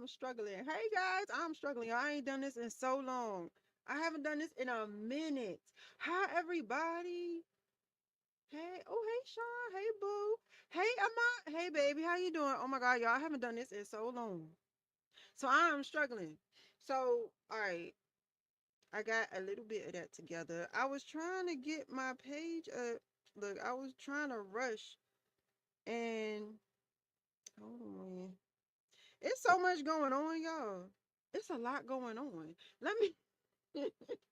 I'm struggling. Hey guys, I'm struggling. I ain't done this in so long. I haven't done this in a minute. Hi everybody. Hey, oh hey Sean. Hey boo. Hey Emma. Hey baby. How you doing? Oh my God, y'all, I haven't done this in so long. So I'm struggling. So all right, I got a little bit of that together. I was trying to get my page up. Look, I was trying to rush and hold on. It's so much going on, y'all. It's a lot going on. Let me.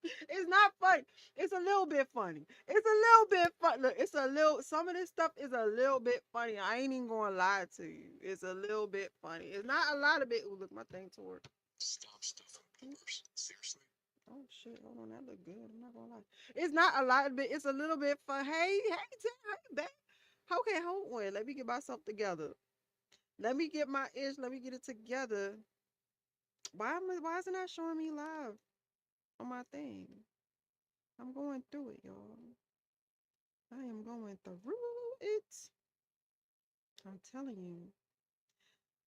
It's not funny. It's a little bit funny. It's a little bit fun. Look, it's a little. Some of this stuff is a little bit funny. I ain't even gonna lie to you. It's a little bit funny. It's not a lot of it. Ooh, look, my thing tore. Stop stuffing peppers. Seriously. Oh shit! Hold on, that look good. I'm not gonna lie. It's not a lot of it. It's a little bit fun. Hey, hey, Tim, hey, babe. Okay, hold on. Let me get myself together. Let me get my ish. Let me get it together. Why isn't that showing me live on my thing? I'm going through it, y'all. I am going through it. I'm telling you.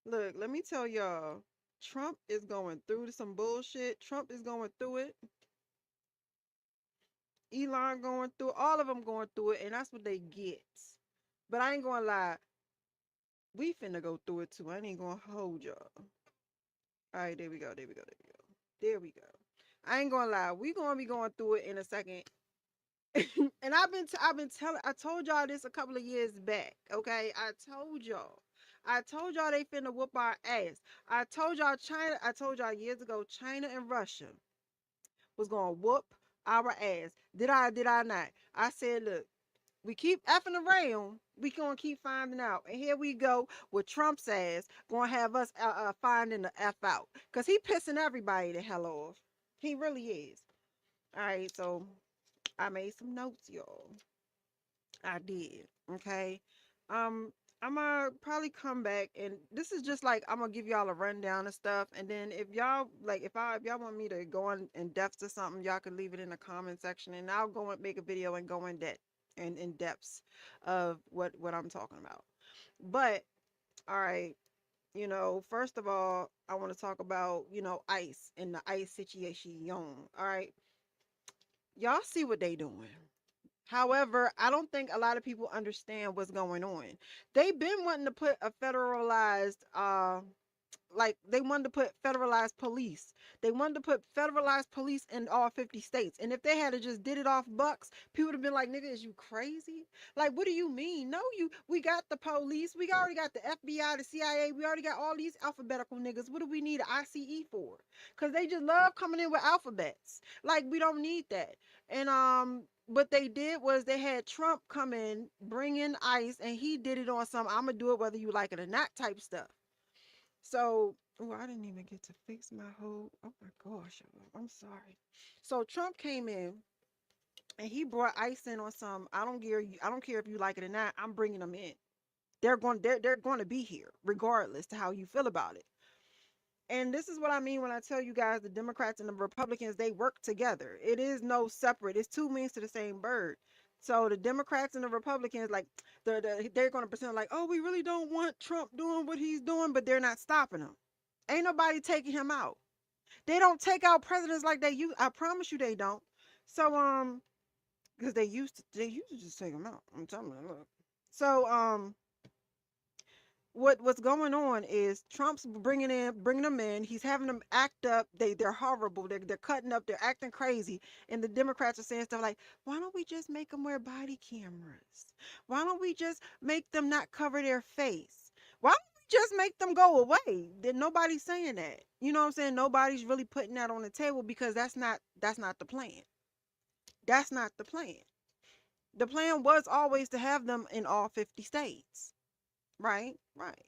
Look, let me tell y'all. Trump is going through some bullshit. Trump is going through it. Elon going through it. All of them going through it, and that's what they get. But I ain't gonna lie. We finna go through it too. I ain't gonna hold y'all. All right, there we go. There we go. There we go. There we go. I ain't gonna lie. We gonna be going through it in a second. And I've been telling I told y'all this a couple of years back. Okay, I told y'all they finna whoop our ass. I told y'all years ago China and Russia was gonna whoop our ass. Did I not? I said, look, we keep effing around, we gonna keep finding out. And here we go with Trump's ass gonna have us finding the F out. Cause he pissing everybody the hell off. He really is. All right, so I made some notes, y'all. I did. Okay. Um, I'm gonna probably come back, and this is just like I'm gonna give y'all a rundown of stuff, and then if y'all like, if y'all want me to go in depth to something, y'all can leave it in the comment section, and I'll go and make a video and go in depth and in depths of what I'm talking about. But all right, first of all, I want to talk about ICE and the ICE situation. All right, y'all see what they doing. However, I don't think a lot of people understand what's going on. They've been wanting to put a federalized like they wanted to put federalized police. They wanted to put federalized police in all 50 states. And if they had to just did it off bucks, people would have been like, nigga, is you crazy? Like, what do you mean? No, we got the police. We already got the FBI, the CIA. We already got all these alphabetical niggas. What do we need an ICE for? Because they just love coming in with alphabets. Like, we don't need that. And what they did was they had Trump come in, bring in ICE, and he did it on some I'm gonna do it whether you like it or not type stuff. So, oh, I didn't even get to fix my whole. Oh my gosh, I'm sorry. So Trump came in and he brought ICE in on some. I don't care if you like it or not. I'm bringing them in. They're going to be here regardless to how you feel about it. And this is what I mean when I tell you guys the Democrats and the Republicans, they work together. It is no separate. It's two wings to the same bird. So the Democrats and the Republicans, like they're going to pretend like, oh, we really don't want Trump doing what he's doing, but they're not stopping him. Ain't nobody taking him out. They don't take out presidents like they used. I promise you, they don't. So because they used to just take him out. I'm telling you, look. So what's going on is Trump's bringing them in. He's having them act up. They're horrible. They're cutting up. They're acting crazy. And the Democrats are saying stuff like, "Why don't we just make them wear body cameras? Why don't we just make them not cover their face? Why don't we just make them go away?" Then nobody's saying that. You know what I'm saying? Nobody's really putting that on the table because that's not the plan. That's not the plan. The plan was always to have them in all 50 states. Right? Right.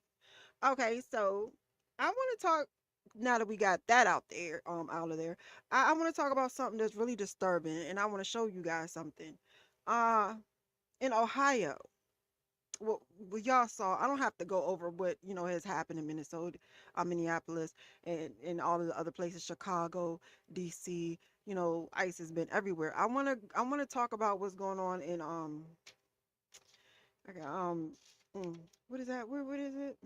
Okay, so I want to talk now that we got that out of there. I want to talk about something that's really disturbing, and I want to show you guys something. Uh, in Ohio, what y'all saw, I don't have to go over what has happened in Minnesota, Minneapolis, and all of the other places, Chicago, D.C. ICE has been everywhere. I wanna talk about what's going on in okay, what is that? What is it?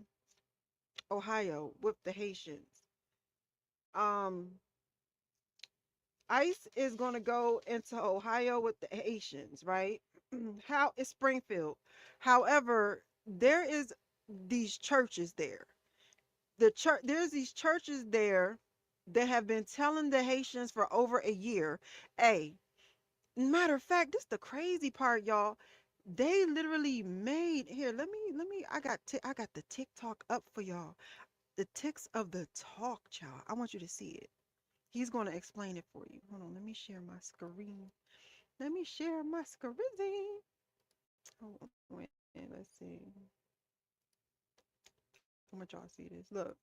Ohio with the Haitians. Um, ICE is going to go into Ohio with the Haitians, right? How is Springfield? However, there is these churches there. There's these churches there that have been telling the Haitians for over a year, hey, matter of fact, this the crazy part, y'all. They literally made here. Let me. I got the TikTok up for y'all. The ticks of the talk, child. I want you to see it. He's going to explain it for you. Hold on. Let me share my screen. Let me share my screen. Hold on. Wait. Let's see. I want y'all to see this. Look.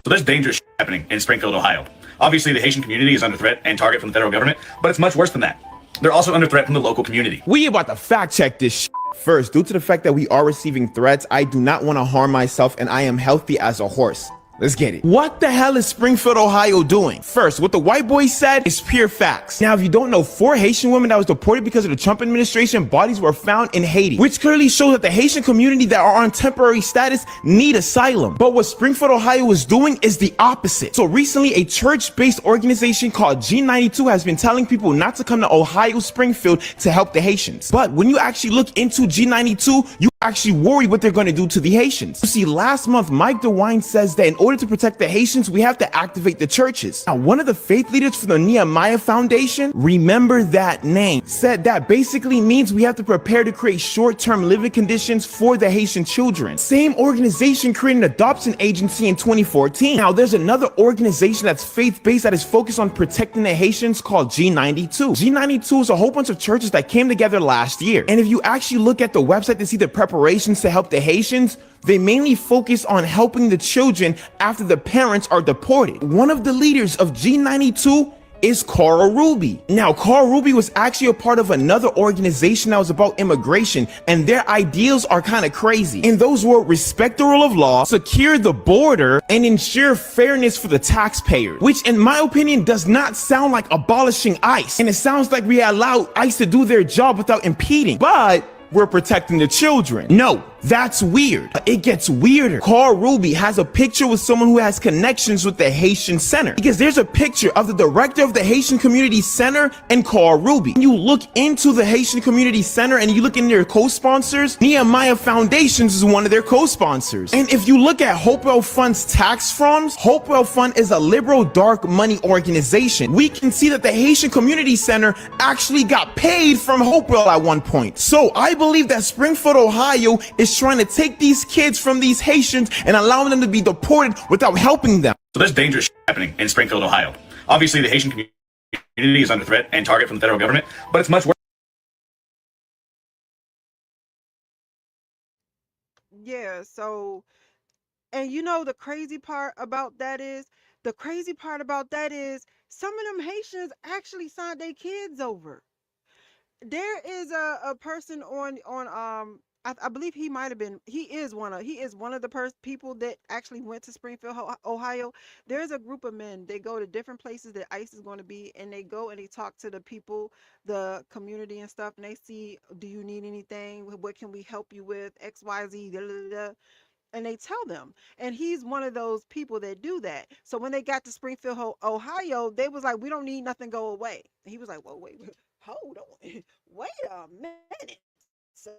So there's dangerous shit happening in Springfield, Ohio. Obviously, the Haitian community is under threat and target from the federal government, but it's much worse than that. They're also under threat from the local community. We about to fact check this shit. First, due to the fact that we are receiving threats, I do not want to harm myself and I am healthy as a horse. Let's get it. What the hell is Springfield, Ohio doing? First, what the white boy said is pure facts. Now, if you don't know, 4 Haitian women that was deported because of the Trump administration, bodies were found in Haiti, which clearly shows that the Haitian community that are on temporary status need asylum. But what Springfield, Ohio is doing is the opposite. So recently, a church-based organization called G92 has been telling people not to come to Ohio, Springfield to help the Haitians. But when you actually look into G92, you actually worry what they're going to do to the Haitians. You see, last month, Mike DeWine says that in order to protect the Haitians, we have to activate the churches. Now, one of the faith leaders from the Nehemiah Foundation, remember that name, said that basically means we have to prepare to create short-term living conditions for the Haitian children. Same organization created an adoption agency in 2014. Now, there's another organization that's faith-based that is focused on protecting the Haitians called G92. G92 is a whole bunch of churches that came together last year. And if you actually look at the website to see the preparations to help the Haitians, they mainly focus on helping the children after the parents are deported. One of the leaders of G92 is Carl Ruby. Now, Carl Ruby was actually a part of another organization that was about immigration, and their ideals are kind of crazy. And those were respect the rule of law, secure the border, and ensure fairness for the taxpayer, which in my opinion does not sound like abolishing ICE. And it sounds like we allow ICE to do their job without impeding, but we're protecting the children. No, that's weird. It gets weirder. Carl Ruby has a picture with someone who has connections with the Haitian Center, because there's a picture of the director of the Haitian Community Center and Carl Ruby. When you look into the Haitian Community Center and you look in their co-sponsors, Nehemiah Foundations is one of their co-sponsors. And if you look at Hopewell Fund's tax forms, Hopewell Fund is a liberal dark money organization. We can see that the Haitian Community Center actually got paid from Hopewell at one point. So I believe that Springfield, Ohio is trying to take these kids from these Haitians and allowing them to be deported without helping them. So there's dangerous shit happening in Springfield, Ohio. Obviously, the Haitian community is under threat and target from the federal government, but it's much worse. Yeah, so and you know the crazy part about that is some of them Haitians actually signed their kids over. There is a person I believe he is one of the people that actually went to Springfield, Ohio. There's a group of men. They go to different places that ICE is going to be, and they go and they talk to the people, the community and stuff, and they see, do you need anything? What can we help you with? XYZ, da, da, da, da. And they tell them. And he's one of those people that do that. So when they got to Springfield, Ohio, they was like, we don't need nothing, go away. And he was like, well, wait, hold on. Wait a minute, sir.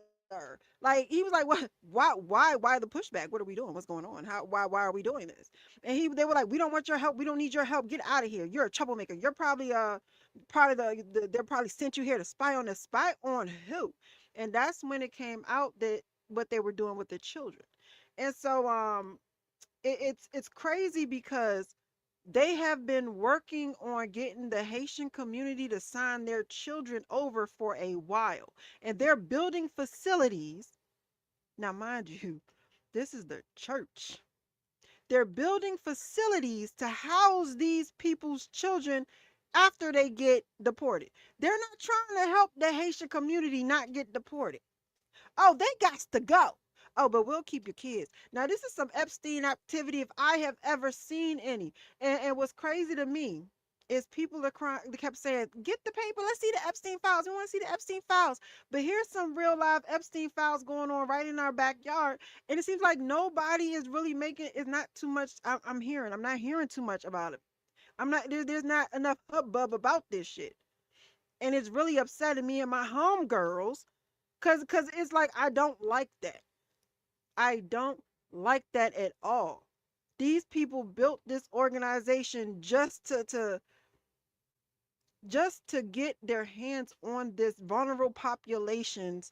Like he was like, what, why the pushback? What are we doing? What's going on? Why are we doing this? And they were like, we don't want your help. We don't need your help. Get out of here. You're a troublemaker. You're probably part of they're probably sent you here to spy on us. Spy on who? And that's when it came out that what they were doing with the children. And so it's crazy because they have been working on getting the Haitian community to sign their children over for a while. And they're building facilities. Now, mind you, this is the church. They're building facilities to house these people's children after they get deported. They're not trying to help the Haitian community not get deported. Oh, they got to go. Oh, but we'll keep your kids. Now, this is some Epstein activity if I have ever seen any. And what's crazy to me, is people are crying. They kept saying, "Get the paper. Let's see the Epstein files. We want to see the Epstein files." But here's some real live Epstein files going on right in our backyard, and it seems like nobody is really making. It's not too much. I'm hearing. I'm not hearing too much about it. I'm not. There's not enough hubbub about this shit, and it's really upsetting me and my homegirls, cause it's like I don't like that. I don't like that at all. These people built this organization just to get their hands on this vulnerable populations.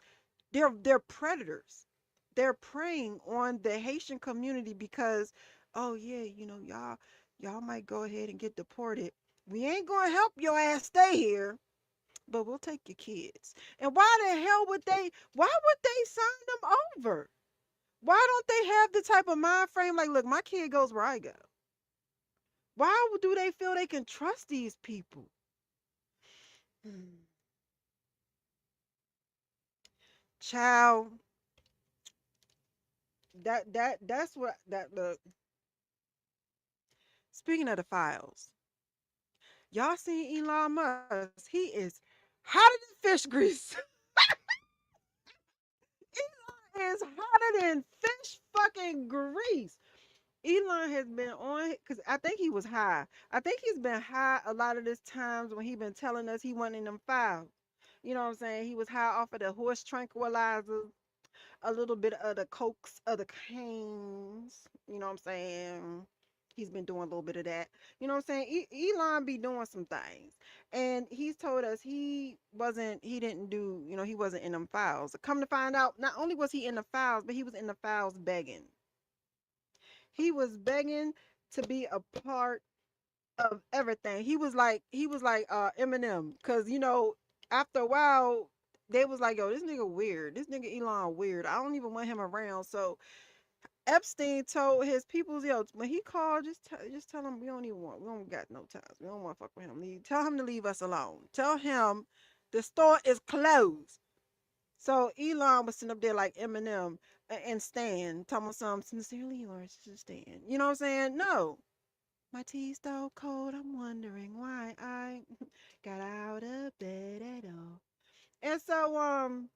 They're predators. They're preying on the Haitian community because, oh yeah, y'all might go ahead and get deported. We ain't gonna help your ass stay here, but we'll take your kids. And why the hell why would they sign them over? Why don't they have the type of mind frame like, look, my kid goes where I go? Why do they feel they can trust these people? Hmm. Child, that's what that look. Speaking of the files, y'all seen Elon Musk? He is hotter than fish grease. Elon is hotter than fish fucking grease. Elon has been on because I think he was high. I think he's been high a lot of this times when he been telling us he wasn't in them files. You know what I'm saying? He was high off of the horse tranquilizers, a little bit of the cokes, of the canes. You know what I'm saying? He's been doing a little bit of that. You know what I'm saying? Elon be doing some things. And he's told us he didn't do, he wasn't in them files. Come to find out, not only was he in the files, but he was in the files begging. He was begging to be a part of everything. He was like Eminem, cause after a while they was like, yo, this nigga weird. This nigga Elon weird. I don't even want him around. So Epstein told his peoples, yo, when he called, just tell him we don't got no time. We don't want to fuck with him. Tell him to leave us alone. Tell him the store is closed. So Elon was sitting up there like Eminem and Stan, talking about something sincerely yours, just Stan. You know what I'm saying? No. My tea's so cold, I'm wondering why I got out of bed at all. And so,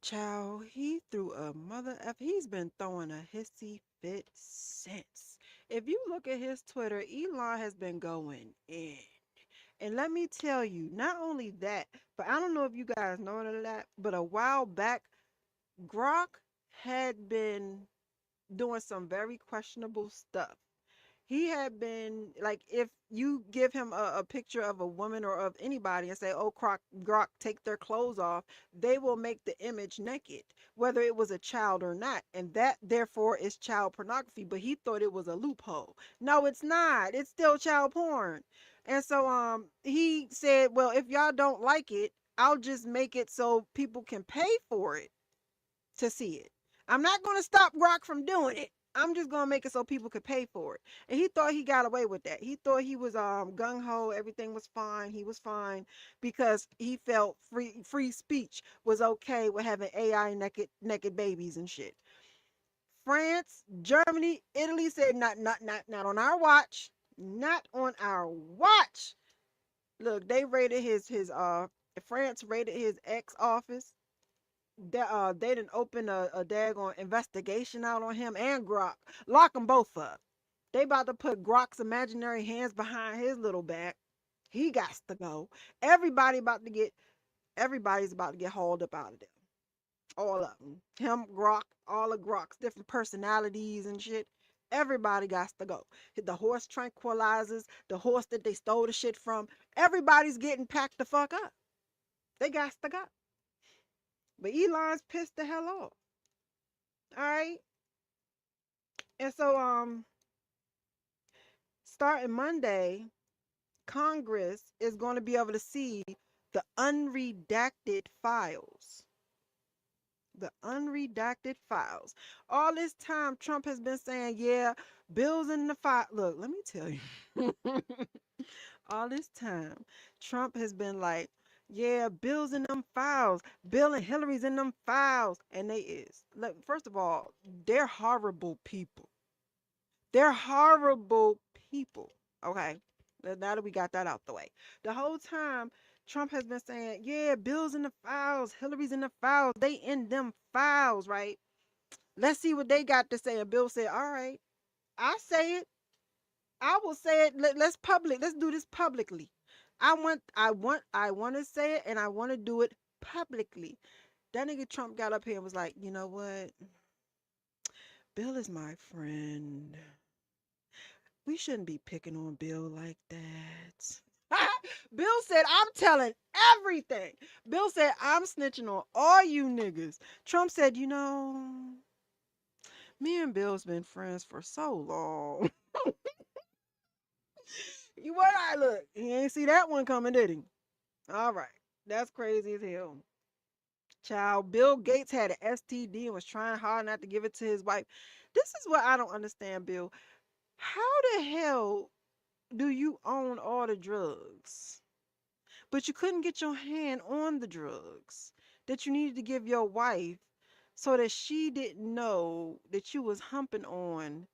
child, he threw a mother F. He's been throwing a hissy fit since. If you look at his Twitter, Elon has been going in. And let me tell you, not only that, but I don't know if you guys know that, but a while back, Grok had been doing some very questionable stuff. He had been like, if you give him a picture of a woman or of anybody and say, oh, Grok, take their clothes off, they will make the image naked, whether it was a child or not. And that, therefore, is child pornography. But he thought it was a loophole. No, it's not. It's still child porn. And so he said, well, if y'all don't like it, I'll just make it so people can pay for it to see it. I'm not going to stop Grok from doing it. I'm just gonna make it so people could pay for it. And he thought he got away with that. He thought he was gung ho, everything was fine. He was fine because he felt free speech was okay with having AI naked babies and shit. France, Germany, Italy said not on our watch. Not on our watch. Look, they raided his France raided his ex office. They didn't open a daggone investigation out on him and Grok. Lock them both up. They about to put Grok's imaginary hands behind his little back. He got to go. Everybody's about to get hauled up out of there. All of them. Him, Grok, all of Grok's different personalities and shit. Everybody got to go. The horse tranquilizers, the horse that they stole the shit from. Everybody's getting packed the fuck up. They got to go. But Elon's pissed the hell off. All right. And so starting Monday, Congress is going to be able to see the unredacted files. The unredacted files. All this time, Trump has been saying, yeah, bills in the file. Look, let me tell you. All this time, Trump has been like, yeah, Bill's in them files. Bill and Hillary's in them files. And they is. Look, first of all, they're horrible people. They're horrible people. Okay. Now that we got that out the way. The whole time, Trump has been saying, yeah, Bill's in the files, Hillary's in the files, they in them files, right? Let's see what they got to say. And Bill said, all right, I say it. I will say it. Let's public. Let's do this publicly. I want to say it, and I want to do it publicly. That nigga Trump got up here and was like, you know what? Bill is my friend. We shouldn't be picking on Bill like that. Bill said, I'm telling everything. Bill said, I'm snitching on all you niggas. Trump said, me and Bill's been friends for so long. You what I look? He ain't see that one coming, did he? All right. That's crazy as hell. Child, Bill Gates had an STD and was trying hard not to give it to his wife. This is what I don't understand, Bill. How the hell do you own all the drugs, but you couldn't get your hand on the drugs that you needed to give your wife so that she didn't know that you was humping on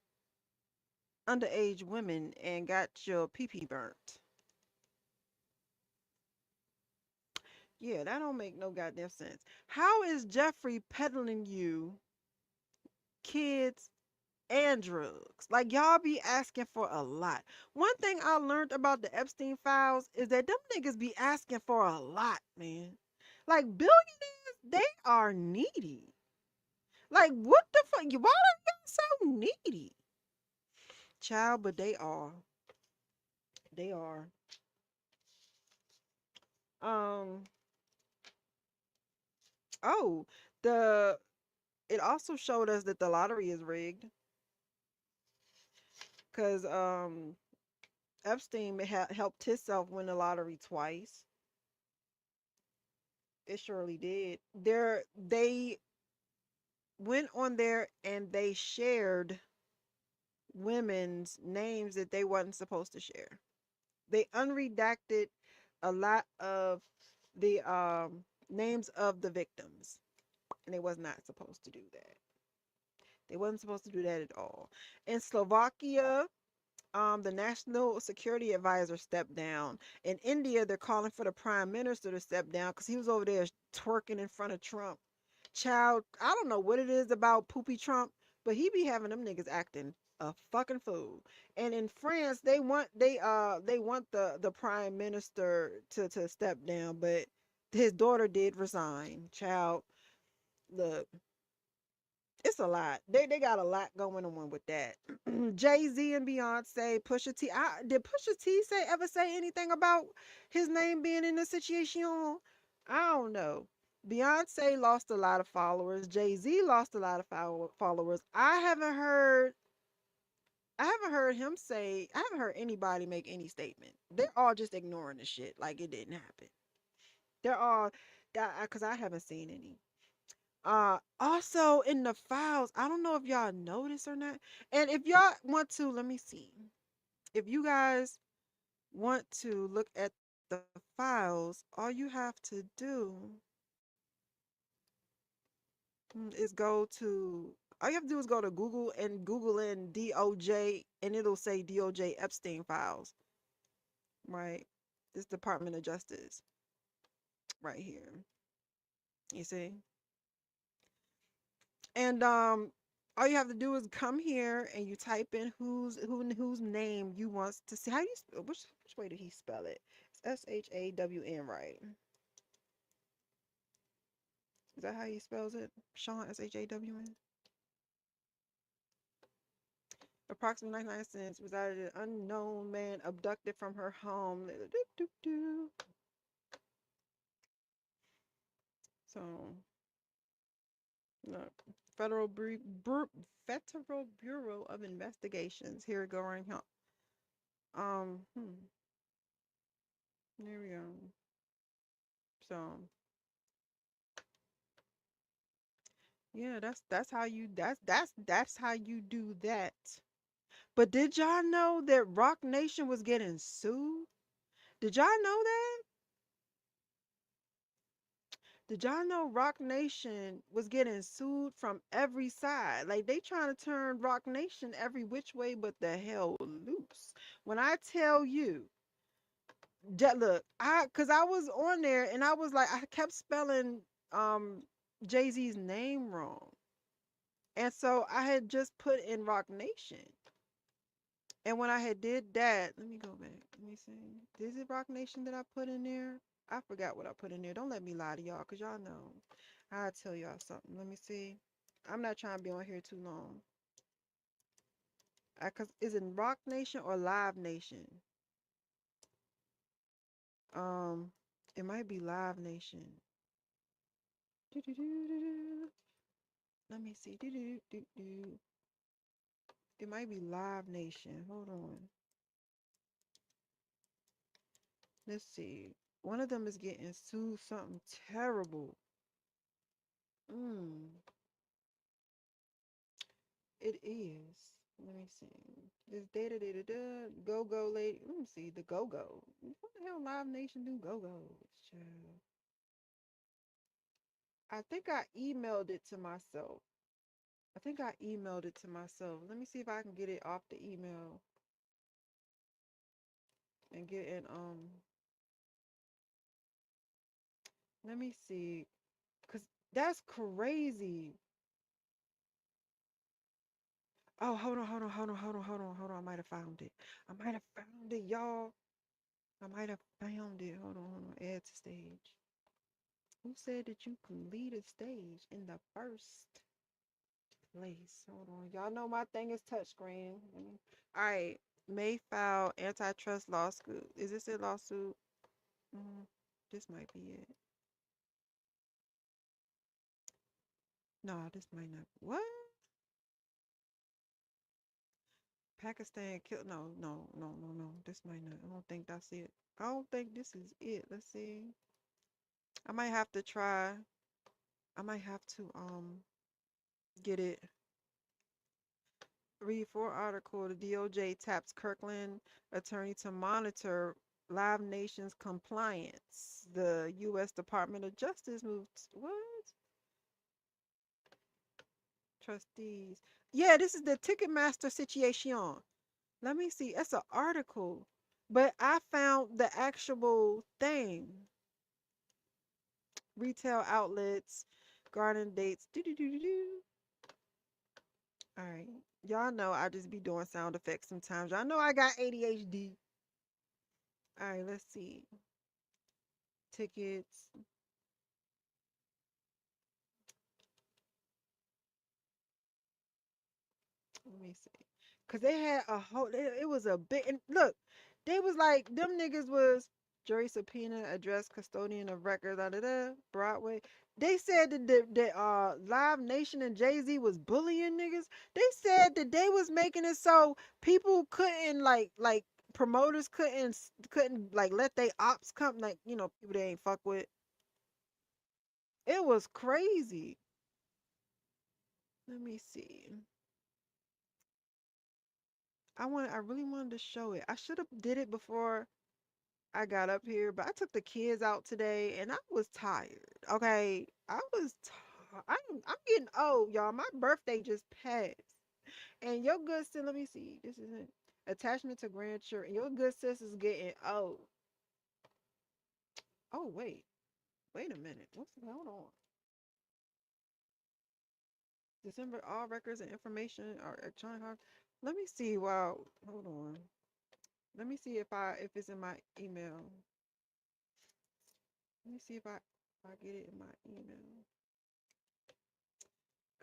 underage women and got your pee-pee burnt? Yeah, that don't make no goddamn sense. How is Jeffrey peddling you kids and drugs? Like, y'all be asking for a lot. One thing I learned about the Epstein files is that them niggas be asking for a lot, man. Like, billionaires, they are needy. Like, what the fuck? Why are y'all so needy? Child, but they are. They are. Um, oh, the it also showed us that the lottery is rigged. Because Epstein helped himself win the lottery twice. It surely did. They went on there and they shared women's names that they wasn't supposed to share. They unredacted a lot of the names of the victims, and they was not supposed to do that. They wasn't supposed to do that at all. In Slovakia, the national security advisor stepped down. In India, they're calling for the prime minister to step down because he was over there twerking in front of Trump. Child, I don't know what it is about Poopy Trump, but he be having them niggas acting a fucking fool. And in France, they want the prime minister to step down, but his daughter did resign. Child, look, it's a lot. They got a lot going on with that. Jay-Z and Beyonce, Pusha T. Did Pusha T ever say anything about his name being in the situation? I don't know. Beyonce lost a lot of followers. Jay-Z lost a lot of followers. I haven't heard him say. I haven't heard anybody make any statement. They're all just ignoring the shit like it didn't happen. They're all because I haven't seen any. Also in the files, I don't know if y'all notice or not. And if y'all want to, let me see. If you guys want to look at the files, all you have to do is all you have to do is go to Google and Google in DOJ, and it'll say DOJ Epstein files, right? This Department of Justice right here. You see? And all you have to do is come here and you type in whose name you want to see. How do you which way did he spell it? It's SHAWN, right? Is that how he spells it? Sean, SHAWN. Approximately 99 cents resided an unknown man abducted from her home. So, look, Federal Bureau of Investigations. Here we go right here. There we go. So, yeah, that's how you that's how you do that. But did y'all know that Rock Nation was getting sued? Did y'all know that? Did y'all know Rock Nation was getting sued from every side? Like they trying to turn Rock Nation every which way but the hell loose. When I tell you, look, cause I was on there and I was like, I kept spelling Jay-Z's name wrong. And so I had just put in Rock Nation. And when I had did that, let me go back. Let me see. Is it Rock Nation that I put in there? I forgot what I put in there. Don't let me lie to y'all, because y'all know. I'll tell y'all something. Let me see. I'm not trying to be on here too long. Cause is it Rock Nation or Live Nation? It might be Live Nation. Let me see. It might be Live Nation. Hold on. Let's see. One of them is getting sued something terrible. It is. Let me see. This data, go go lady. Let me see the go go. What the hell, Live Nation do go go? I think I emailed it to myself. Let me see if I can get it off the email and get it. Let me see, cause that's crazy. Oh, hold on. I might have found it. Y'all. I might have found it. Hold on. Add to stage. Who said that you can lead a stage in the first place? Hold on. Y'all know my thing is touchscreen. All right. May file antitrust lawsuit. Is this a lawsuit? This might be it. No, this might not. What? Pakistan killed. No. This might not. I don't think that's it. I don't think this is it. Let's see. I might have to try. I might have to get it. Read for article. The DOJ taps Kirkland attorney to monitor Live Nation's compliance. The U.S. Department of Justice moved. What? Trustees. Yeah, this is the Ticketmaster situation. Let me see. It's an article, but I found the actual thing. Retail outlets, garden dates. All right. Y'all know I just be doing sound effects sometimes. Y'all know I got ADHD. All right, let's see. Tickets. Let me see. Cause they had a whole it was a big and look, they was like them niggas was jury subpoena, address custodian of records, Broadway. They said that Live Nation and Jay-Z was bullying niggas. They said that they was making it so people couldn't like promoters couldn't like let they ops come, like, people they ain't fuck with. It was crazy. Let me see. I really wanted to show it. I should have did it before I got up here, but I took the kids out today and I was tired. Okay, I was I'm getting old, y'all. My birthday just passed. And your good sis, let me see. This isn't attachment to grandchildren. Your good sis is getting old. Oh, wait a minute. Hold on. December, all records and information are electronic. Let me see. Wow, hold on. Let me see if it's in my email. Let me see if I get it in my email.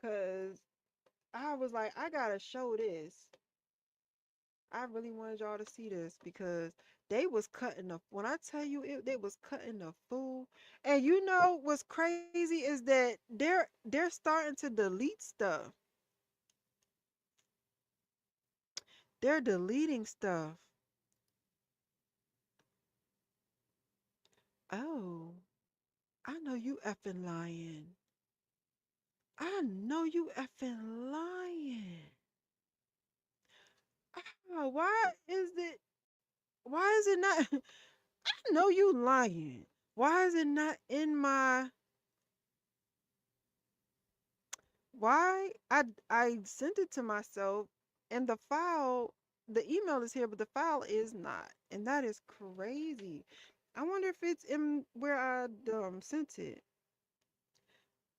Cause I was like, I gotta show this. I really wanted y'all to see this because they was cutting the when I tell you they was cutting the fool. And you know what's crazy is that they're starting to delete stuff. They're deleting stuff. Oh, I know you effing lying. I know you effing lying. Oh, why is it not I know you lying. Why is it not in my Why? I sent it to myself, and the file, the email is here, but the file is not, and that is crazy. I wonder if it's in where I sent it.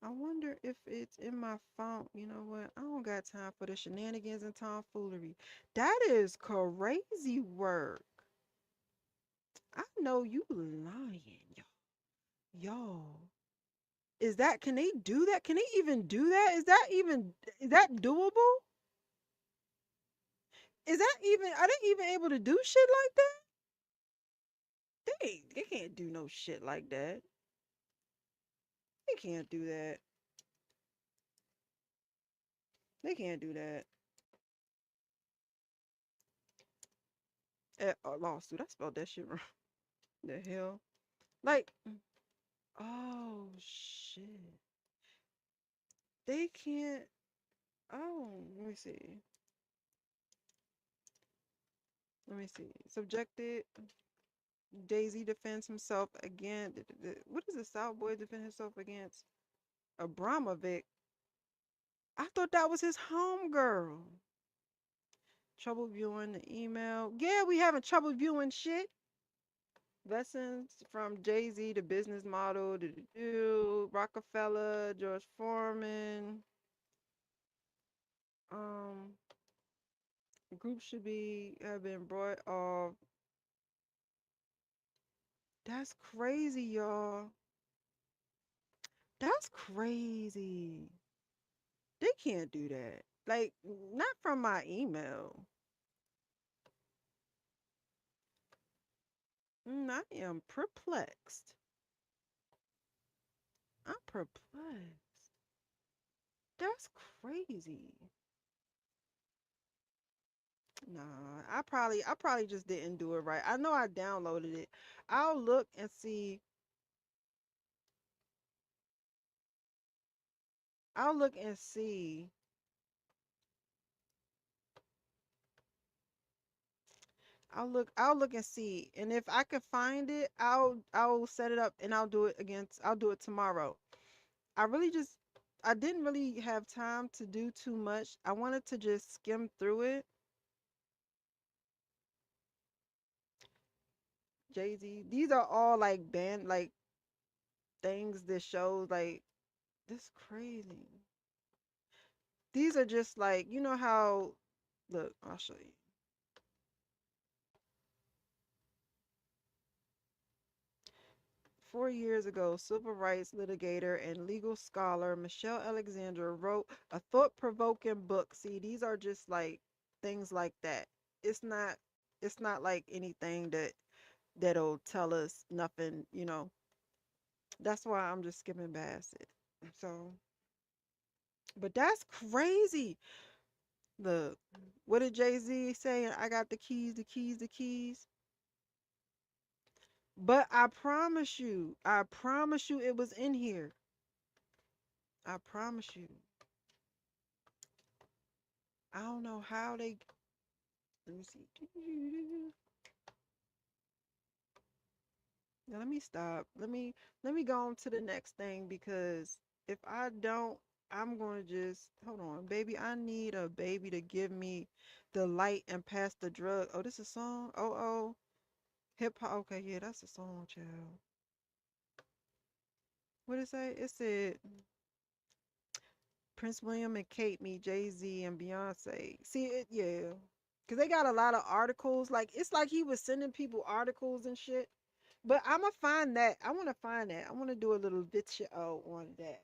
I wonder if it's in my phone. You know what? I don't got time for the shenanigans and tomfoolery. That is crazy work. I know you lying, y'all. Y'all. Is that, can they do that? Can they even do that? Is that doable? Is that even, are they even able to do shit like that? They can't do no shit like that. They can't do that. They can't do that. A lawsuit. I spelled that shit wrong. The hell? Like, oh shit. They can't. Oh, let me see. Let me see. Subjected. Jay-Z defends himself again. What does the South Boy defend himself against? Abramovic. I thought that was his homegirl. Trouble viewing the email. Yeah, we having trouble viewing shit. Lessons from Jay-Z, the business model, Rockefeller, George Foreman. Um, group should be have been brought off. That's crazy, y'all. That's crazy. They can't do that. Like, not from my email. I am perplexed. I'm perplexed. That's crazy. Nah, I probably just didn't do it right. I know I downloaded it. I'll look and see. I'll look and see. I'll look and see. And if I can find it, I'll set it up and I'll do it tomorrow. I really just I didn't really have time to do too much. I wanted to just skim through it. Jay-Z. These are all like band like things that shows like this crazy. These are just like, you know how, look, I'll show you. 4 years ago, civil rights litigator and legal scholar Michelle Alexander wrote a thought-provoking book. See, these are just like things like that. It's not it's not like anything that'll tell us nothing, you know. That's why I'm just skipping past it. So, but that's crazy. Look, what did Jay-Z say? I got the keys, the keys, the keys. But I promise you it was in here. I promise you. I don't know how they, let me see. Now let me stop. Let me go on to the next thing because if I don't, I'm gonna just hold on, baby. I need a baby to give me the light and pass the drug. Oh, this is a song? Oh, hip hop. Okay, yeah, that's a song, child. What did it say? It said Prince William and Kate meet Jay-Z and Beyonce. See it, yeah. Cause they got a lot of articles. Like it's like he was sending people articles and shit. But I'ma find that. I wanna find that. I wanna do a little video on that.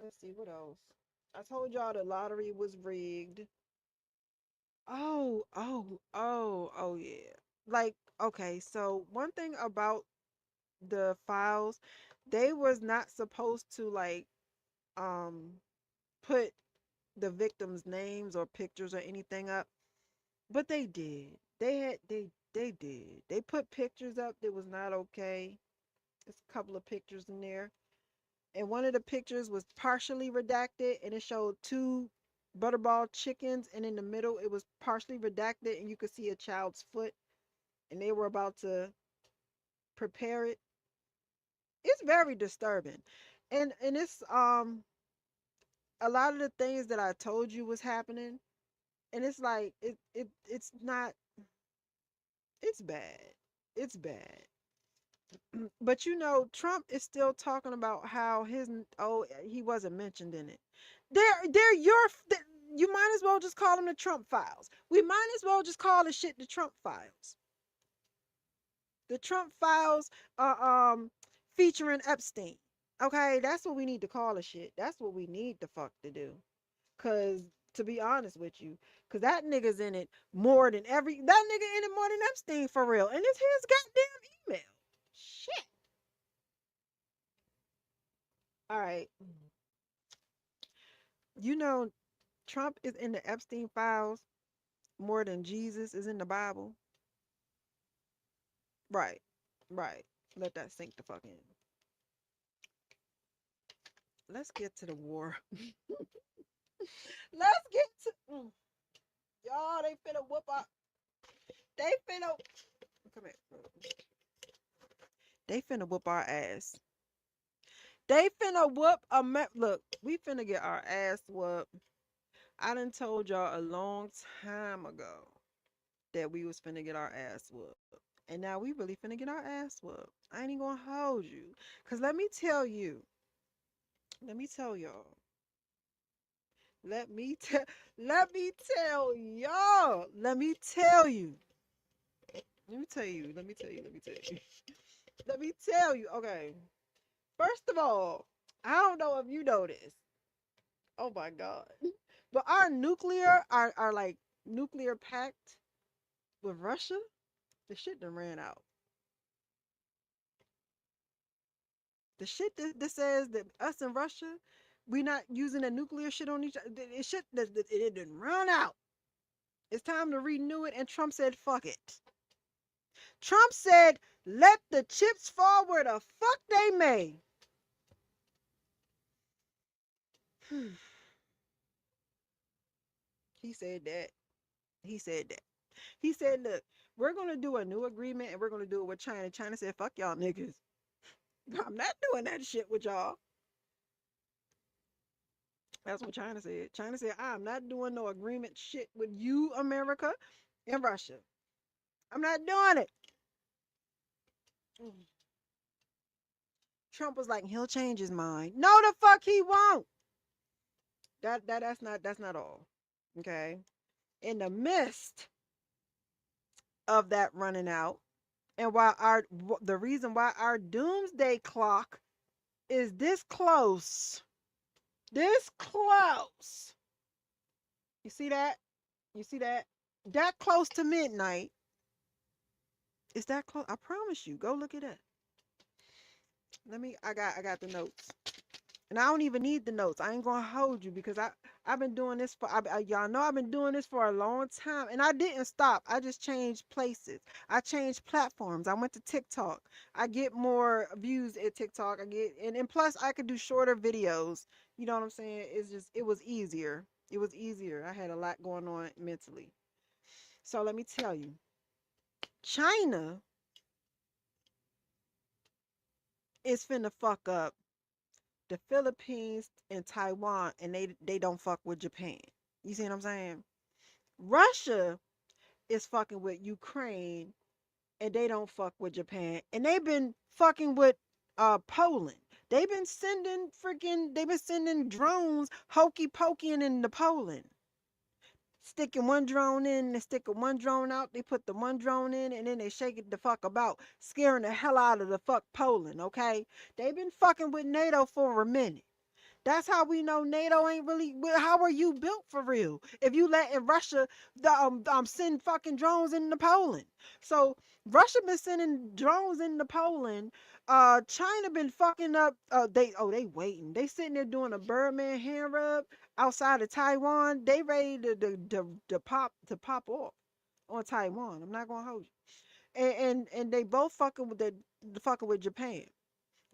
Let's see what else. I told y'all the lottery was rigged. Oh yeah. Like, okay, so one thing about the files, they was not supposed to like um put the victims' names or pictures or anything up, but they did. They did. They put pictures up that was not okay. There's a couple of pictures in there. And one of the pictures was partially redacted and it showed two butterball chickens, and in the middle it was partially redacted and you could see a child's foot and they were about to prepare it. It's very disturbing. And it's a lot of the things that I told you was happening, and it's like it's not, it's bad. It's bad. But you know, Trump is still talking about how he wasn't mentioned in it. They're you might as well just call them the Trump files. We might as well just call the shit the Trump files. The Trump files are featuring Epstein. Okay, that's what we need to call the shit. That's what we need the fuck to do. Cause to be honest with you, cause that nigga's in it more than that nigga in it more than Epstein for real. And it's his goddamn email. Shit. All right. You know, Trump is in the Epstein files more than Jesus is in the Bible. Right. Right. Let that sink the fuck in. Let's get to the war. Let's get to y'all. They finna whoop up. They finna come here. They finna whoop our ass. They finna whoop look. We finna get our ass whooped. I done told y'all a long time ago that we was finna get our ass whooped. And now we really finna get our ass whooped. I ain't even gonna hold you. Cause let me tell you. Let me tell y'all. Let me tell y'all. Let me tell you. Let me tell you. Let me tell you. Let me tell you. Let me tell you. Okay. First of all, I don't know if you know this. Oh my God. But our like nuclear pact with Russia, the shit done ran out. The shit that says that us and Russia, we not using the nuclear shit on each other. It shit that it didn't run out. It's time to renew it. And Trump said, fuck it. Trump said, let the chips fall where the fuck they may. He said that. He said that. He said, look, we're going to do a new agreement and we're going to do it with China. China said, fuck y'all niggas. I'm not doing that shit with y'all. That's what China said. China said, I'm not doing no agreement shit with you, America, and Russia. I'm not doing it. Trump was like, he'll change his mind. No, the fuck he won't. That's not all. Okay. In the midst of that running out, and the reason why our doomsday clock is this close. This close. You see that? You see that? That close to midnight. Is that close? I promise you. Go look at that. I got the notes. And I don't even need the notes. I ain't gonna hold you because I've been doing this for y'all know I've been doing this for a long time, and I didn't stop. I just changed places. I changed platforms. I went to TikTok. I get more views at TikTok. And plus I could do shorter videos. You know what I'm saying? It was easier. It was easier. I had a lot going on mentally. So let me tell you, China is finna fuck up the Philippines and Taiwan, and they don't fuck with Japan. You see what I'm saying? Russia is fucking with Ukraine, and they don't fuck with Japan. And they've been fucking with Poland. They've been sending drones hokey pokeying into Poland. Sticking one drone in and sticking one drone out. They put the one drone in and then they shake it the fuck about, scaring the hell out of the fuck Poland, okay? They've been fucking with NATO for a minute. That's how we know NATO ain't really. How are you built for real? If you letting Russia send fucking drones into Poland, so Russia been sending drones into Poland. China been fucking up. They waiting. They sitting there doing a Birdman hand rub outside of Taiwan. They ready to pop off on Taiwan. I'm not gonna hold you. And they both fucking with Japan.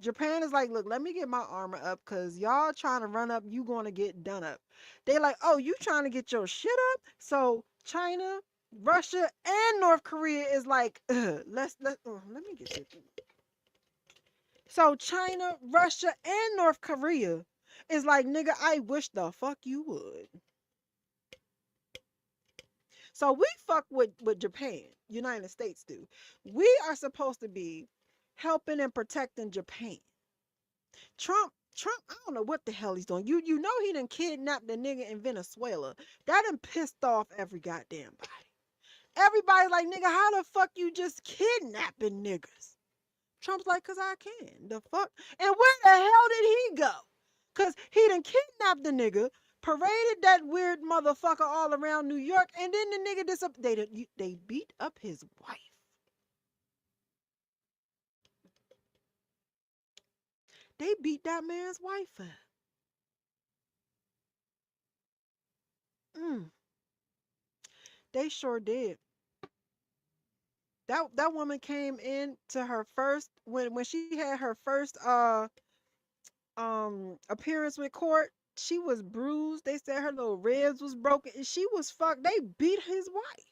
Japan is like, look, let me get my armor up because y'all trying to run up, you going to get done up. They like, oh, you trying to get your shit up? So China, Russia, and North Korea is like, let me get this. So China, Russia, and North Korea is like, nigga, I wish the fuck you would. So we fuck with Japan. United States do. We are supposed to be helping and protecting Japan. Trump, I don't know what the hell he's doing. You know he done kidnapped the nigga in Venezuela. That done pissed off every goddamn body. Everybody's like, nigga, how the fuck you just kidnapping niggas? Trump's like, cause I can. The fuck? And where the hell did he go? Cause he done kidnapped the nigga, paraded that weird motherfucker all around New York, and then the nigga they beat up his wife. They beat that man's wife up. They sure did. That woman came in to her first when she had her first appearance with court. She was bruised. They said her little ribs was broken, and she was fucked. They beat his wife.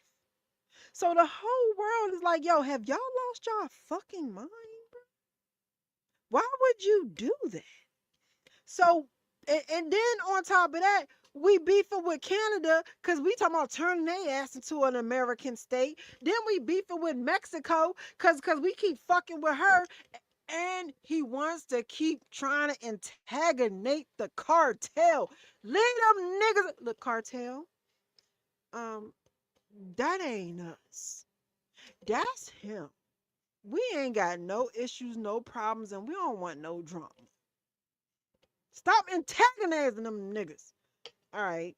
So the whole world is like, yo, have y'all lost y'all fucking mind, bro? Why would you do that? So, and then on top of that, we beefing with Canada because we talking about turning their ass into an American state. Then we beefing with Mexico because we keep fucking with her. And he wants to keep trying to antagonate the cartel. Leave them niggas. Look, cartel, that ain't us. That's him. We ain't got no issues, no problems, and we don't want no drama. Stop antagonizing them niggas. All right.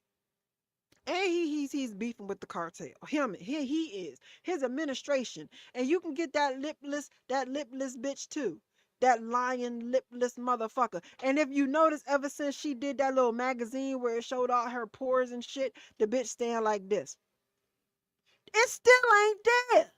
And he's beefing with the cartel. He is. His administration. And you can get that lipless bitch too. That lying lipless motherfucker. And if you notice, ever since she did that little magazine where it showed all her pores and shit, the bitch stand like this. It still ain't there.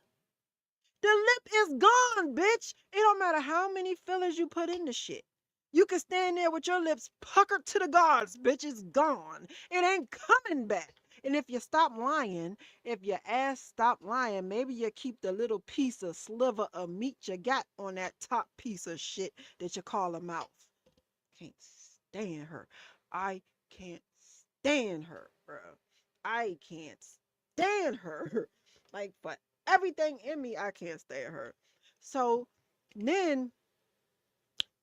The lip is gone, bitch. It don't matter how many fillers you put in the shit. You can stand there with your lips puckered to the gods, bitch. It's gone. It ain't coming back. And if you stop lying, if your ass stop lying, maybe you keep the little piece of sliver of meat you got on that top piece of shit that you call a mouth. Can't stand her. I can't stand her, bro. I can't stand her. Like, for everything in me, I can't stand her. So then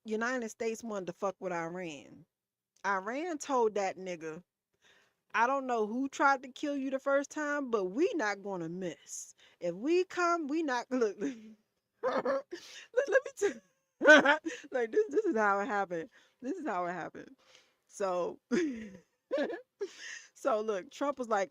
United States wanted to fuck with Iran. Iran told that nigga, I don't know who tried to kill you the first time, but we not gonna miss. If we come, we not look. Let me tell like this is how it happened. This is how it happened. So so look, Trump was like,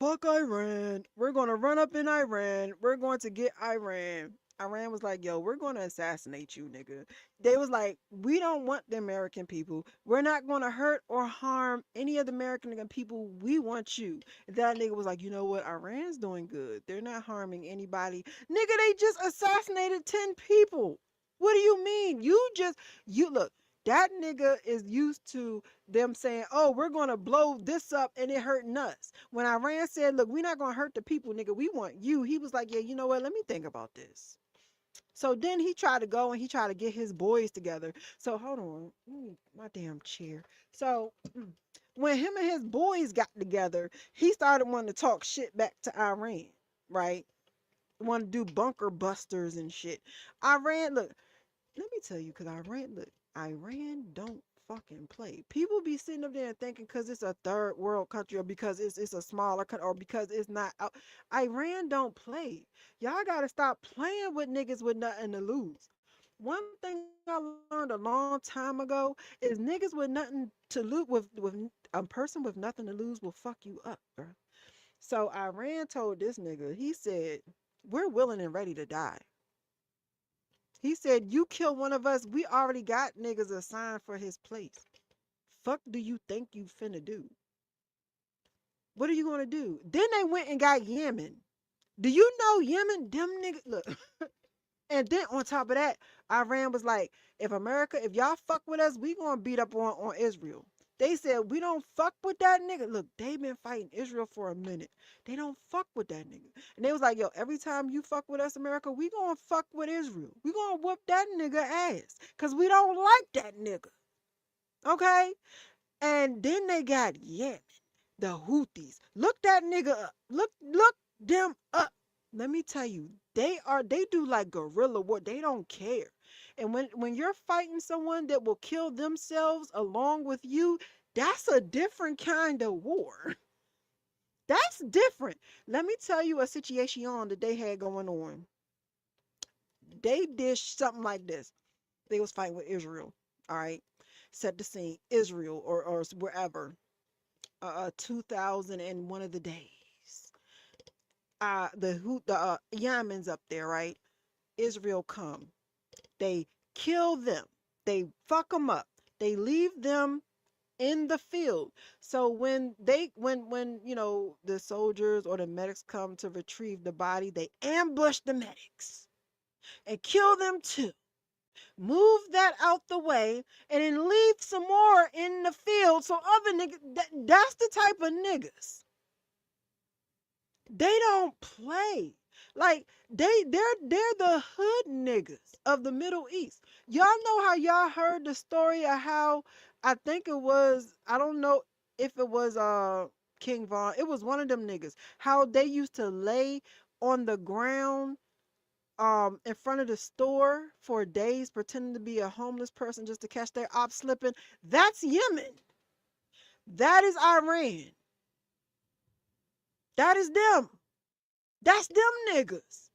fuck Iran. We're gonna run up in Iran. We're going to get Iran. Iran was like, yo, we're going to assassinate you, nigga. They was like, we don't want the American people. We're not going to hurt or harm any of the American people. We want you. That nigga was like, you know what? Iran's doing good. They're not harming anybody. Nigga, they just assassinated 10 people. What do you mean? You look, that nigga is used to them saying, oh, we're going to blow this up and it hurting us. When Iran said, look, we're not going to hurt the people, nigga. We want you. He was like, yeah, you know what? Let me think about this. So then he tried to go and he tried to get his boys together. So hold on, my damn chair. So when him and his boys got together, he started wanting to talk shit back to Iran, right? Want to do bunker busters and shit. Iran, look, let me tell you, because Iran don't fucking play. People be sitting up there and thinking because it's a third world country or because it's a smaller country or because it's not out. Iran don't play. Y'all gotta stop playing with niggas with nothing to lose. One thing I learned a long time ago is niggas with nothing to lose, with a person with nothing to lose will fuck you up, bro. So Iran told this nigga, he said, we're willing and ready to die. He said, you kill one of us, we already got niggas assigned for his place. Fuck do you think you finna do? What are you gonna do? Then they went and got Yemen. Do you know Yemen? Them niggas, look. And then on top of that, Iran was like, if y'all fuck with us, we gonna beat up on Israel. They said, we don't fuck with that nigga. Look, they been fighting Israel for a minute. They don't fuck with that nigga. And they was like, yo, every time you fuck with us, America, we gonna fuck with Israel. We gonna whoop that nigga ass. Cause we don't like that nigga. Okay? And then they got Yemen, the Houthis. Look that nigga up. Look them up. Let me tell you, they do like guerrilla war. They don't care. And when you're fighting someone that will kill themselves along with you, that's a different kind of war. That's different. Let me tell you a situation that they had going on. They did something like this. They was fighting with Israel. All right. Set the scene. Israel or wherever. 2000 and one of the days. The Yemen's up there, right? Israel come. They kill them. They fuck them up. They leave them in the field. So when you know the soldiers or the medics come to retrieve the body, they ambush the medics and kill them too. Move that out the way and then leave some more in the field so other niggas, that's the type of niggas. They don't play. Like they're the hood niggas of the Middle East. Y'all know how y'all heard the story of how I think it was, I don't know if it was King Von. It was one of them niggas. How they used to lay on the ground in front of the store for days pretending to be a homeless person just to catch their ops slipping. That's Yemen. That is Iran. That is them. That's them niggas.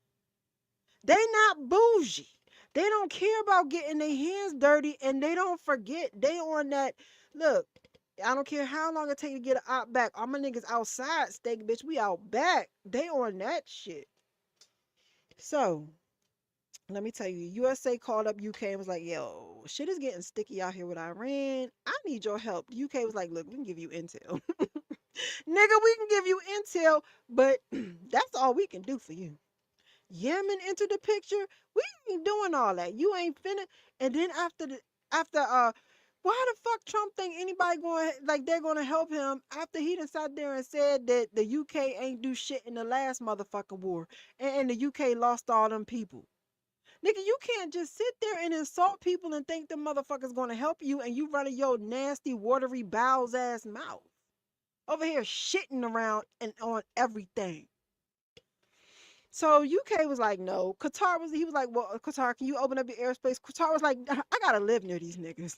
They not bougie. They don't care about getting their hands dirty, and they don't forget. They on that, look, I don't care how long it take to get an op back. All my niggas outside, steak bitch, we out back. They on that shit. So, let me tell you, USA called up UK and was like, yo, shit is getting sticky out here with Iran. I need your help. The UK was like, look, we can give you intel. Nigga, we can give you intel, but that's all we can do for you. Yemen entered the picture. We ain't doing all that. You ain't finna. And then after why the fuck Trump think anybody going like they're gonna help him after he done sat there and said that the UK ain't do shit in the last motherfucking war and the UK lost all them people. Nigga, you can't just sit there and insult people and think the motherfuckers gonna help you and you running your nasty watery bowels ass mouth over here shitting around and on everything. So UK was like, no. He was like, well, Qatar, can you open up your airspace? Qatar was like, I gotta live near these niggas.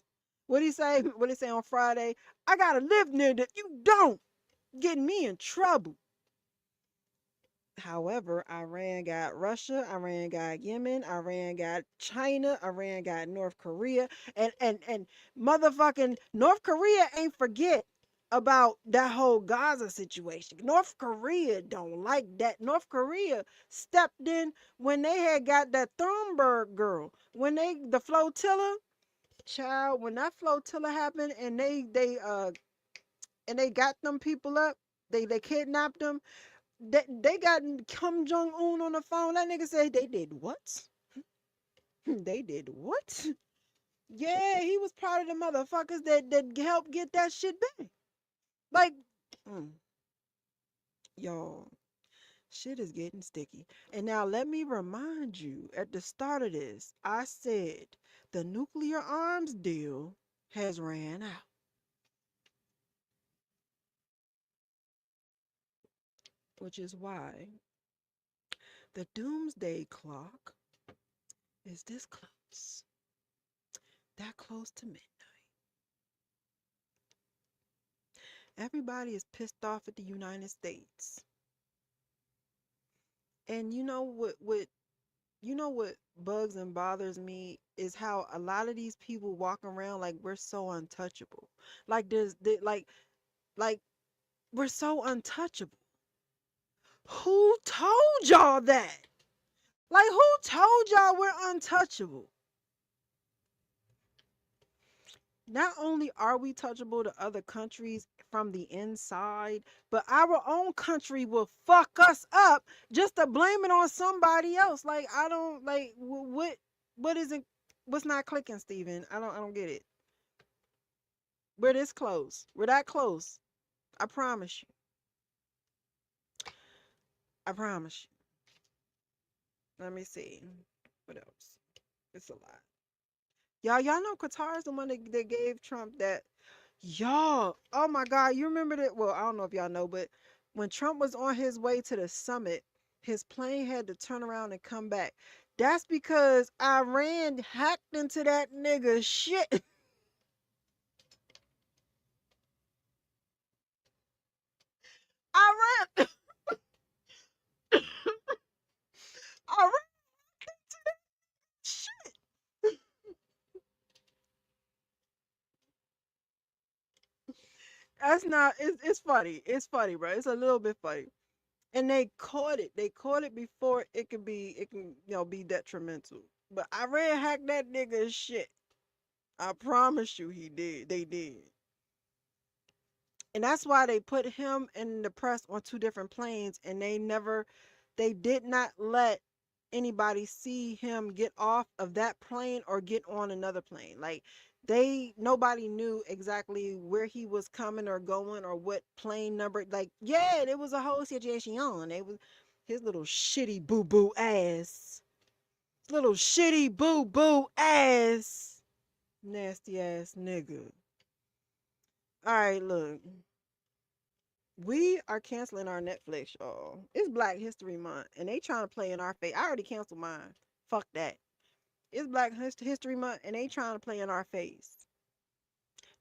What'd he say? What'd he say on Friday? I gotta live near them. You don't. Getting me in trouble. However, Iran got Russia, Iran got Yemen, Iran got China, Iran got North Korea, and motherfucking North Korea ain't forget about that whole Gaza situation. North Korea don't like that. North Korea stepped in when they had got that Thunberg girl. When the flotilla, child, when that flotilla happened and they got them people up, they kidnapped them. They got Kim Jong-un on the phone. That nigga said they did what? They did what? Yeah, he was part of the motherfuckers that helped get that shit back. Like, y'all, shit is getting sticky. And now let me remind you, at the start of this, I said the nuclear arms deal has ran out. Which is why the doomsday clock is this close. That close to midnight. Everybody is pissed off at the United States. And you know what bugs and bothers me is how a lot of these people walk around like we're so untouchable. Like like we're so untouchable. Who told y'all that? Like, who told y'all we're untouchable? Not only are we touchable to other countries from the inside, but our own country will fuck us up just to blame it on somebody else. Like, I don't like what isn't what's not clicking, Steven? I don't get it. We're this close. We're that close. I promise you. I promise you. Let me see. What else? It's a lot. Y'all know Qatar is the one that gave Trump that. Y'all, oh my God, you remember that? Well, I don't know if y'all know, but when Trump was on his way to the summit, his plane had to turn around and come back. That's because Iran hacked into that nigga shit. Iran, Iran shit. That's not. It's funny. It's funny, bro. It's a little bit funny. And they caught it. They caught it before it could be. It can be detrimental. But Iran hacked that nigga shit. I promise you, he did. They did. And that's why they put him and the press on two different planes, and they did not let anybody see him get off of that plane or get on another plane. Like, nobody knew exactly where he was coming or going or what plane number. Like, yeah, there was a whole situation. It was his little shitty boo boo ass, little shitty boo boo ass, nasty ass nigga. All right, look. We are canceling our Netflix, y'all. It's Black History Month, and they trying to play in our face. I already canceled mine. Fuck that. It's Black History Month, and they trying to play in our face.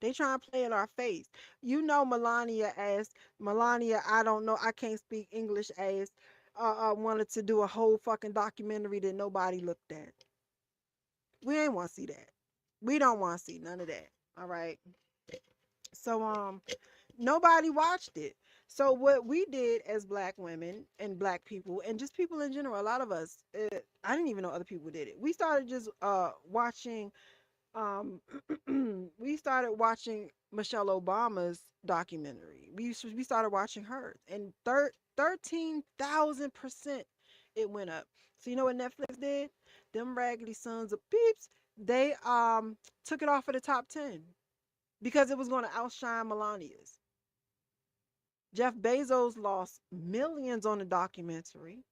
They trying to play in our face. You know, Melania, I don't know, I can't speak English as wanted to do a whole fucking documentary that nobody looked at. We ain't want to see that. We don't want to see none of that. All right. So nobody watched it. So what we did as Black women and Black people and just people in general, a lot of us, I didn't even know other people did it. We started just watching um we started watching Michelle Obama's documentary. We started watching hers, and 13,000% it went up. So you know what Netflix did? Them raggedy sons of peeps, they took it off of the top 10 because it was going to outshine Melania's. Jeff Bezos lost millions on the documentary.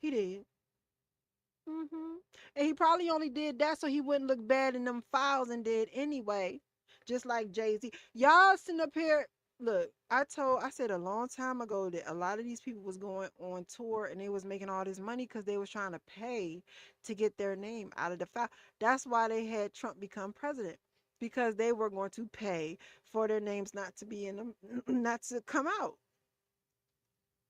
He did. And he probably only did that so he wouldn't look bad in them files and did anyway. Just like Jay-Z. Y'all sitting up here. Look, I said a long time ago that a lot of these people was going on tour and they was making all this money because they was trying to pay to get their name out of the file. That's why they had Trump become president. Because they were going to pay for their names not to be in them, not to come out.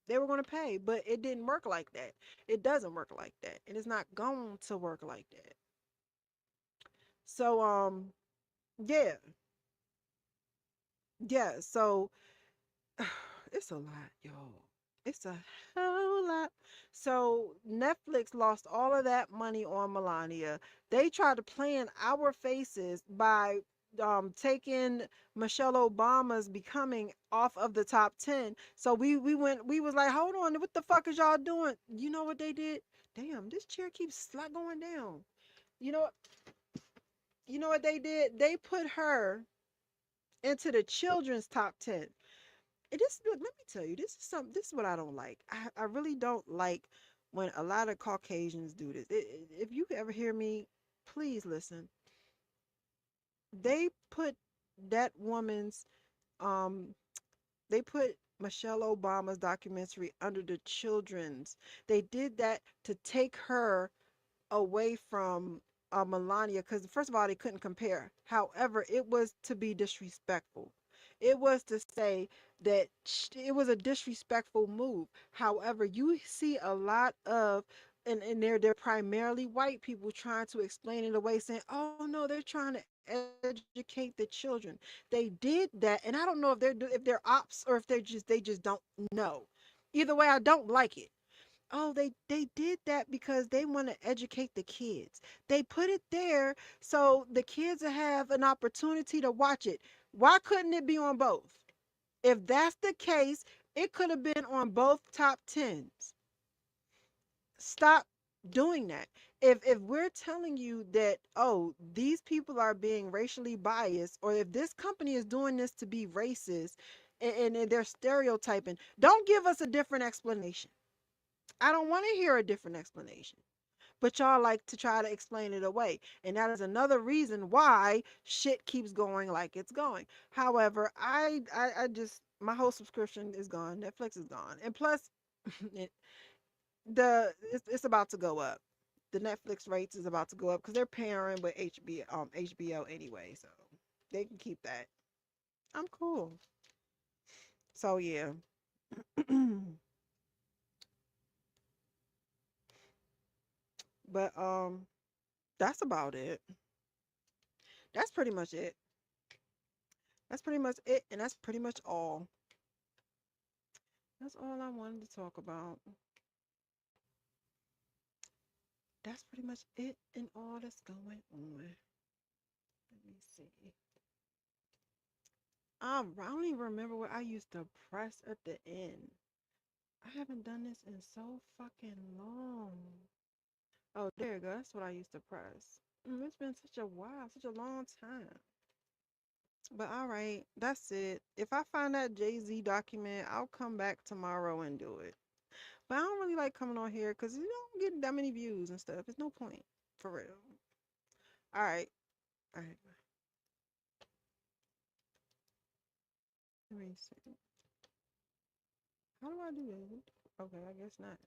They were going to pay, but it didn't work like that. It doesn't work like that, and it's not going to work like that. So yeah, yeah. So it's a lot, y'all. It's a whole lot. So Netflix lost all of that money on Melania. They tried to play in our faces by taking Michelle Obama's becoming off of the top 10. So we was like, hold on, what the fuck is y'all doing? You know what they did? Damn, this chair keeps going down. You know you know what they did? They put her into the children's top 10. Look, let me tell you, this is what I don't like. I really don't like when a lot of Caucasians do this. If you ever hear me, please listen. They put that woman's um they put Michelle Obama's documentary under the children's. They did that to take her away from Melania, because first of all, they couldn't compare. However, it was to be disrespectful. It was to say that it was a disrespectful move. However, you see a lot of, and they're primarily white people trying to explain it away, saying, "Oh no, they're trying to educate the children." They did that, and I don't know if they're ops or if they just don't know. Either way, I don't like it. Oh, they did that because they want to educate the kids. They put it there so the kids will have an opportunity to watch it. Why couldn't it be on both? If that's the case, it could have been on both top tens. Stop doing that. If we're telling you that, oh, these people are being racially biased, or if this company is doing this to be racist, and they're stereotyping, don't give us a different explanation. I don't want to hear a different explanation. But y'all like to try to explain it away. And that is another reason why shit keeps going like it's going. However, I just, my whole subscription is gone. Netflix is gone. And plus, it, it's about to go up. The Netflix rates is about to go up because they're pairing with HBO anyway, so they can keep that. I'm cool. So yeah. But that's about it. That's pretty much it. That's pretty much it, and that's pretty much all. That's all I wanted to talk about. That's pretty much it and all that's going on. Let me see. I don't even remember what I used to press at the end. I haven't done this in so fucking long. Oh, there you go. That's what I used to press. It's been such a while, such a long time. But all right, that's it. If I find that Jay-Z document, I'll come back tomorrow and do it. But I don't really like coming on here because you don't get that many views and stuff. There's no point. For real. All right. All right. Let me see. How do I do that? Okay, I guess not.